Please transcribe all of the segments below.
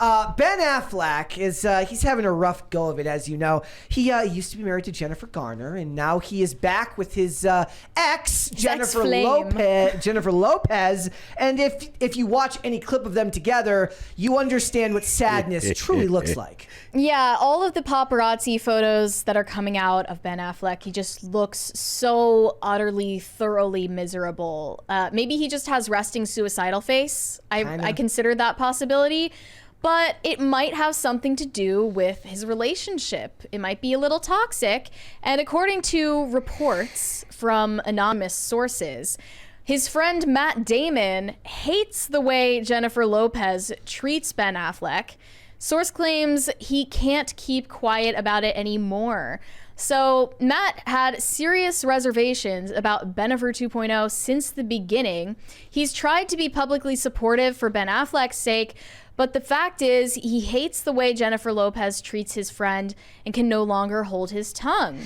Ben Affleck is he's having a rough go of it, as you know. He used to be married to Jennifer Garner, and now he is back with his ex, Jennifer Lopez. And if you watch any clip of them together, you understand what sadness truly looks like. Yeah, all of the paparazzi photos that are coming out of Ben Affleck, he just looks so utterly, thoroughly miserable. Maybe he just has resting suicidal face. I consider that possibility. But it might have something to do with his relationship. It might be a little toxic. And according to reports from anonymous sources, his friend Matt Damon hates the way Jennifer Lopez treats Ben Affleck. Source claims he can't keep quiet about it anymore. So Matt had serious reservations about Bennifer 2.0 since the beginning. He's tried to be publicly supportive for Ben Affleck's sake, but the fact is he hates the way Jennifer Lopez treats his friend and can no longer hold his tongue.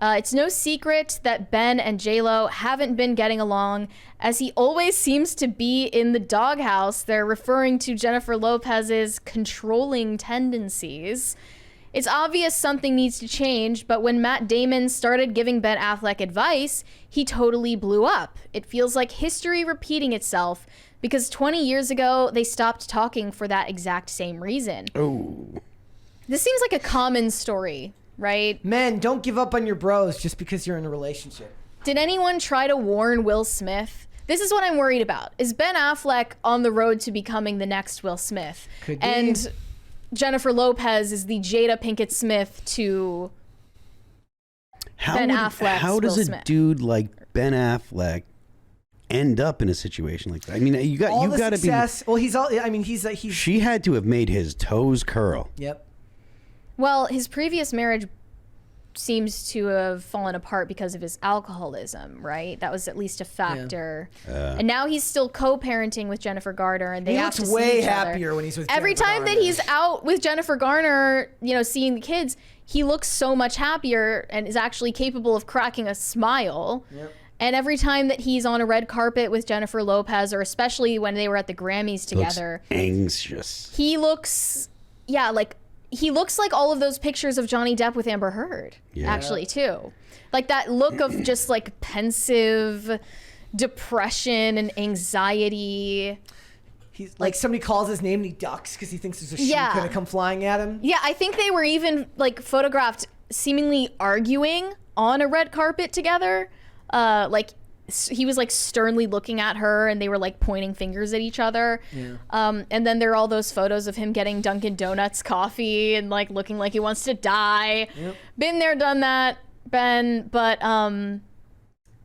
It's no secret that Ben and J-Lo haven't been getting along, as he always seems to be in the doghouse. They're referring to Jennifer Lopez's controlling tendencies. It's obvious something needs to change, but when Matt Damon started giving Ben Affleck advice, he totally blew up. It feels like history repeating itself, because 20 years ago, they stopped talking for that exact same reason. Oh. This seems like a common story, right? Men, don't give up on your bros just because you're in a relationship. Did anyone try to warn Will Smith? This is what I'm worried about. Is Ben Affleck on the road to becoming the next Will Smith? Could be. And Jennifer Lopez is the Jada Pinkett Smith to Ben Affleck's How does Will a Smith. dude like Ben Affleck end up in a situation like that? I mean, you got to be. Well, he's all. I mean, he's. She had to have made his toes curl. Yep. Well, his previous marriage seems to have fallen apart because of his alcoholism, right? That was at least a factor. Yeah. And now he's still co-parenting with Jennifer Garner, and they have to see each other. He looks way happier when he's with Every Jennifer time Garner. that he's out with Jennifer Garner, you know, seeing the kids, he looks so much happier and is actually capable of cracking a smile. Yep. And every time that he's on a red carpet with Jennifer Lopez, or especially when they were at the Grammys together, looks anxious. He looks, he looks like all of those pictures of Johnny Depp with Amber Heard, actually, too. Like that look of just like pensive depression and anxiety. He's like somebody calls his name and he ducks because he thinks there's a shoe going to come flying at him. Yeah, I think they were even like photographed seemingly arguing on a red carpet together. Like he was like sternly looking at her and they were like pointing fingers at each other. Yeah. And then there are all those photos of him getting Dunkin' Donuts coffee and like looking like he wants to die. Yep. Been there, done that, Ben. But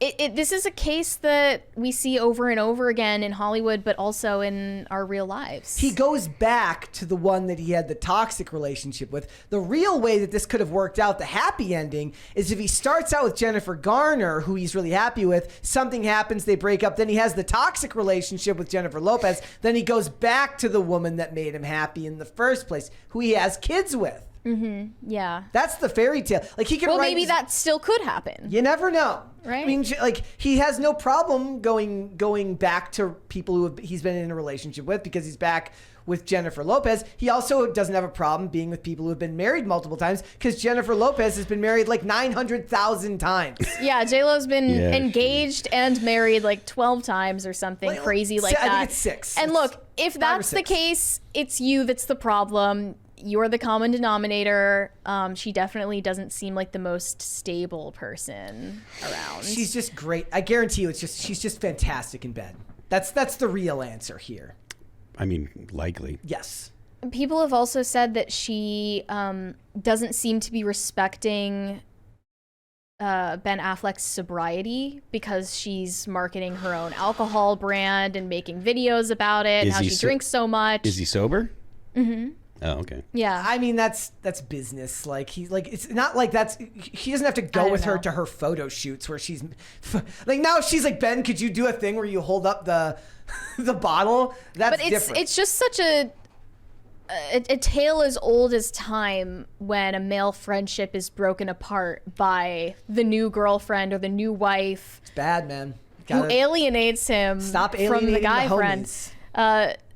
this is a case that we see over and over again in Hollywood, but also in our real lives. He goes back to the one that he had the toxic relationship with. The real way that this could have worked out, the happy ending, is if he starts out with Jennifer Garner, who he's really happy with, something happens, they break up, then he has the toxic relationship with Jennifer Lopez, then he goes back to the woman that made him happy in the first place, who he has kids with. Mm-hmm. Yeah. That's the fairy tale. Like he could Well, maybe that still could happen. You never know. Right. I mean, like he has no problem going back to people who he's been in a relationship with because he's back with Jennifer Lopez. He also doesn't have a problem being with people who have been married multiple times because Jennifer Lopez has been married like 900,000 times. Yeah, J-Lo's been engaged and married like 12 times or something crazy like that. I think it's 6. And look, if that's the case, it's you that's the problem. You're the common denominator. She definitely doesn't seem like the most stable person around. She's just great. I guarantee you, she's just fantastic in bed. That's the real answer here. I mean, likely. Yes. People have also said that she doesn't seem to be respecting Ben Affleck's sobriety because she's marketing her own alcohol brand and making videos about it and how she drinks so much. Is he sober? Mm-hmm. Oh, okay. Yeah. I mean, that's business. Like he's like, it's not like he doesn't have to go with her to her photo shoots where she's like, now she's like, Ben, could you do a thing where you hold up the bottle? That's different. It's just such a tale as old as time when a male friendship is broken apart by the new girlfriend or the new wife. It's bad, man. Who alienates him from the guy friend.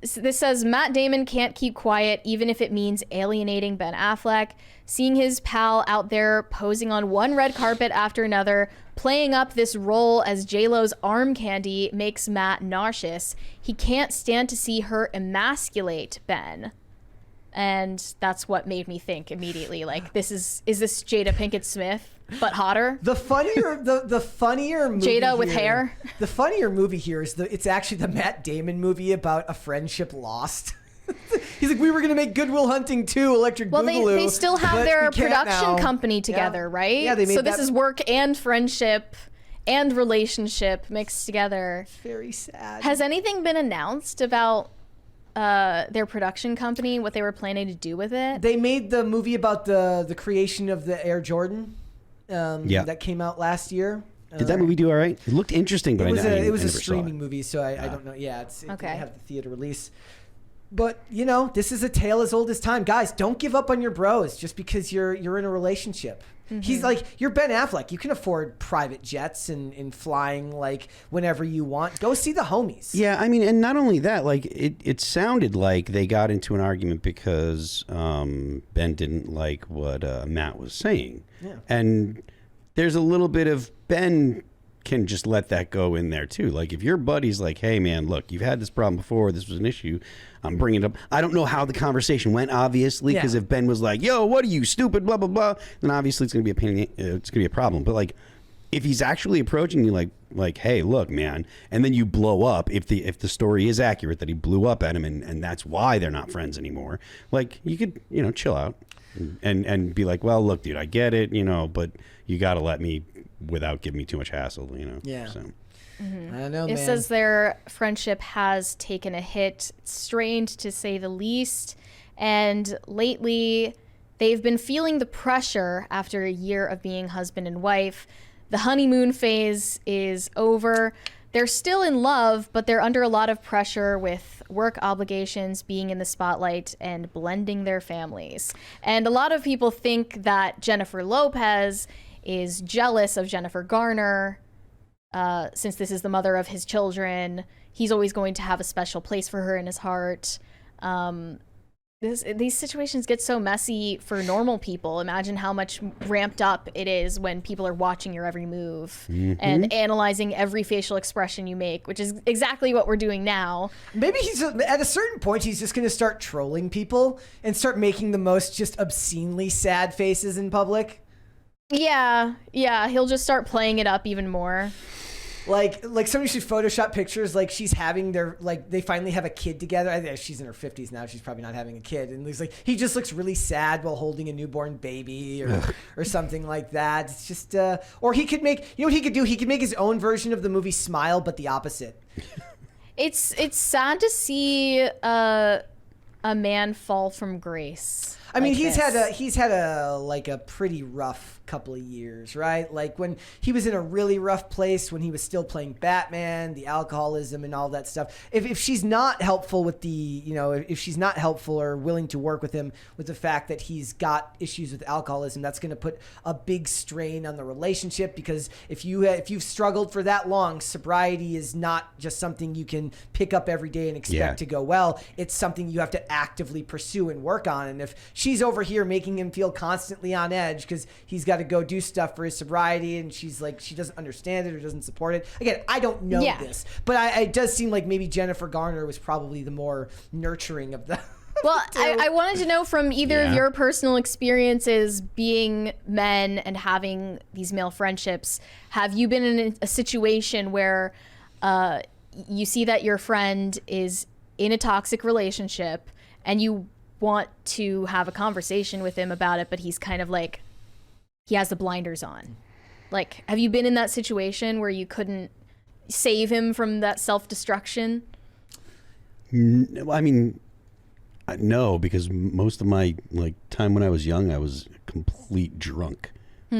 This says Matt Damon can't keep quiet even if it means alienating Ben Affleck. Seeing his pal out there posing on one red carpet after another, playing up this role as J-Lo's arm candy makes Matt nauseous. He can't stand to see her emasculate Ben. And that's what made me think immediately, like, is this Jada Pinkett Smith but hotter? The funnier movie Jada with hair. The funnier movie here is it's actually the Matt Damon movie about a friendship lost. He's like, we were gonna make Good Will Hunting 2, Electric Boogaloo. Well, they still have their production now. company together, right? Yeah, they made so this is work and friendship and relationship mixed together. Very sad. Has anything been announced about their production company, what they were planning to do with it? They made the movie about the creation of the Air Jordan that came out last year. Did that movie do all right? It looked interesting, but it was a streaming movie, so I don't know. Yeah, it didn't have the theater release. But, this is a tale as old as time. Guys, don't give up on your bros just because you're in a relationship. Mm-hmm. He's like, you're Ben Affleck. You can afford private jets and flying like whenever you want. Go see the homies. Yeah, I mean, and not only that, like it sounded like they got into an argument because Ben didn't like what Matt was saying. Yeah. And there's a little bit of Ben can just let that go in there too. Like if your buddy's like, hey man, look, you've had this problem before, this was an issue, I'm bringing it up. I don't know how the conversation went, obviously, because if Ben was like, yo, what are you, stupid, blah blah blah, then obviously it's gonna be it's gonna be a problem. But like if he's actually approaching you like hey, look man, and then you blow up, if the story is accurate that he blew up at him and that's why they're not friends anymore, like you could chill out and be like, well look dude, I get it, but you got to let me without giving me too much hassle, Yeah. So. Mm-hmm. I don't know, man. It says their friendship has taken a hit, strained to say the least, and lately they've been feeling the pressure after a year of being husband and wife. The honeymoon phase is over. They're still in love, but they're under a lot of pressure with work obligations, being in the spotlight, and blending their families. And a lot of people think that Jennifer Lopez is jealous of Jennifer Garner. Since this is the mother of his children, he's always going to have a special place for her in his heart. These situations get so messy for normal people. Imagine how much ramped up it is when people are watching your every move and analyzing every facial expression you make, which is exactly what we're doing now. Maybe he's at a certain point, he's just going to start trolling people and start making the most just obscenely sad faces in public. Yeah, he'll just start playing it up even more. Like somebody should Photoshop pictures like she's having they finally have a kid together. I think she's in her 50s now. She's probably not having a kid. And it's like he just looks really sad while holding a newborn baby or something like that. It's just or he could make, what he could do? He could make his own version of the movie Smile, but the opposite. It's sad to see a man fall from grace. I mean, like he's had a pretty rough couple of years, right? Like when he was in a really rough place when he was still playing Batman, the alcoholism and all that stuff. If she's not helpful with if she's not helpful or willing to work with him with the fact that he's got issues with alcoholism, that's going to put a big strain on the relationship, because if you've struggled for that long, sobriety is not just something you can pick up every day and expect to go well. It's something you have to actively pursue and work on. And if she's over here making him feel constantly on edge because he's got to go do stuff for his sobriety, and she's like, she doesn't understand it or doesn't support it. Again, I don't know this, but it does seem like maybe Jennifer Garner was probably the more nurturing of the. Well, I wanted to know from either of your personal experiences being men and having these male friendships, have you been in a situation where you see that your friend is in a toxic relationship and you want to have a conversation with him about it, but he's kind of like, he has the blinders on? Like, have you been in that situation where you couldn't save him from that self-destruction? I mean, no, because most of my time when I was young, I was a complete drunk.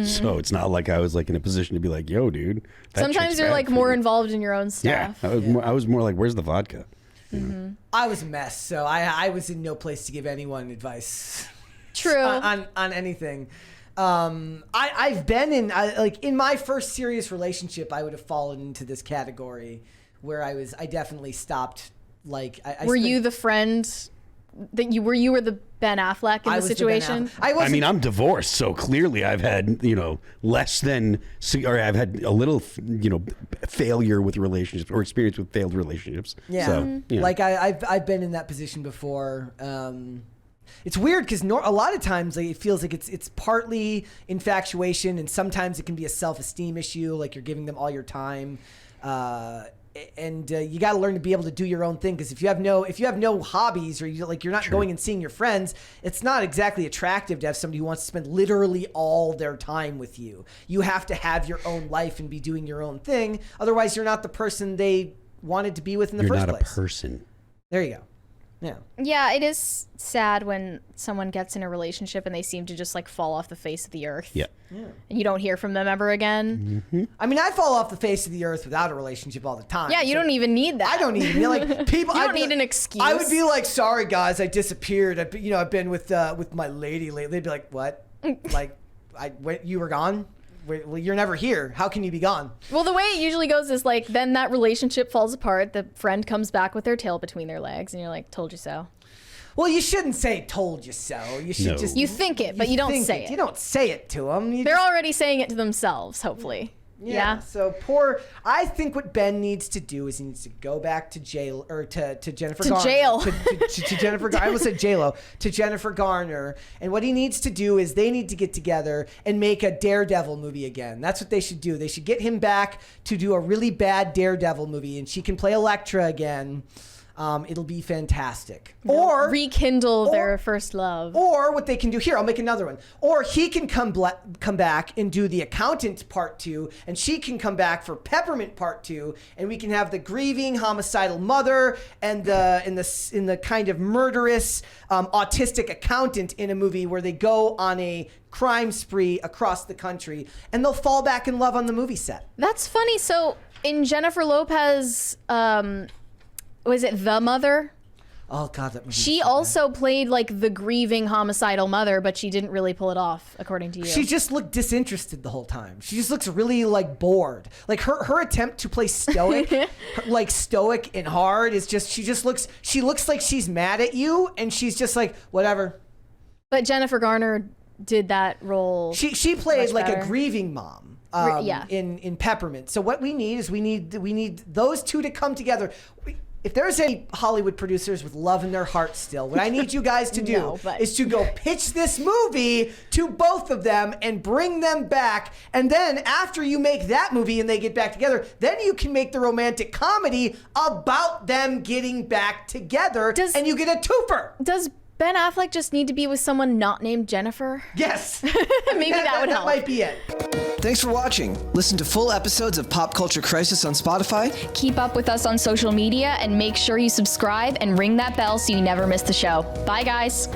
So it's not like I was in a position to be like, yo, dude. Sometimes you're more involved in your own stuff. Yeah, I was more like, where's the vodka? Mm-hmm. I was a mess, so I was in no place to give anyone advice. True. on anything. I've been in my first serious relationship, I would have fallen into this category where I definitely stopped like, were you the friend that you were the Ben Affleck in the situation? I mean, I'm divorced, so clearly I've had, less than, or I've had a little, failure with relationships or experience with failed relationships. Yeah. So, Like I've been in that position before. It's weird because a lot of times it feels like it's partly infatuation, and sometimes it can be a self-esteem issue, like you're giving them all your time. And you got to learn to be able to do your own thing, because if you have no hobbies, or you're not going and seeing your friends, it's not exactly attractive to have somebody who wants to spend literally all their time with you. You have to have your own life and be doing your own thing. Otherwise, you're not the person they wanted to be with in the first place. You're not a person. There you go. Yeah. Yeah, it is sad when someone gets in a relationship and they seem to just like fall off the face of the earth. Yeah. And you don't hear from them ever again. Mm-hmm. I mean, I fall off the face of the earth without a relationship all the time. Yeah, you don't even need that. I don't even like people. You don't need an excuse. I would be like, sorry guys, I disappeared. I've been with my lady lately. They'd be like, what? Like, you were gone? Well, you're never here. How can you be gone? Well, the way it usually goes is like, then that relationship falls apart. The friend comes back with their tail between their legs, and you're like, told you so. Well, you shouldn't say "told you so." You should just. You think it, but you don't say it. You don't say it to them. They're already saying it to themselves, hopefully. Yeah. So I think what Ben needs to do is he needs to go back to jail, or to Jennifer Garner. Jail. To Jennifer Garner. I almost said J-Lo. To Jennifer Garner. And what he needs to do is they need to get together and make a Daredevil movie again. That's what they should do. They should get him back to do a really bad Daredevil movie, and she can play Elektra again. It'll be fantastic. Or rekindle their first love. Or what they can do here, I'll make another one. Or he can come back and do The Accountant Part 2, and she can come back for Peppermint Part 2, and we can have the grieving homicidal mother and the kind of murderous autistic accountant in a movie where they go on a crime spree across the country, and they'll fall back in love on the movie set. That's funny. So in Jennifer Lopez, was it The Mother? Oh God, that movie. She also played like the grieving homicidal mother, but she didn't really pull it off, according to you. She just looked disinterested the whole time. She just looks really like bored. Like her attempt to play stoic, stoic and hard is just she looks like she's mad at you, and she's just like whatever. But Jennifer Garner did that role. She played like a grieving mom. In Peppermint. So what we need is we need those two to come together. If there's any Hollywood producers with love in their hearts still, what I need you guys to do is to go pitch this movie to both of them and bring them back. And then after you make that movie and they get back together, then you can make the romantic comedy about them getting back together, and you get a twofer. Does Ben Affleck just need to be with someone not named Jennifer? Yes. Maybe that would help. That might be it. Thanks for watching. Listen to full episodes of Pop Culture Crisis on Spotify. Keep up with us on social media and make sure you subscribe and ring that bell so you never miss the show. Bye, guys.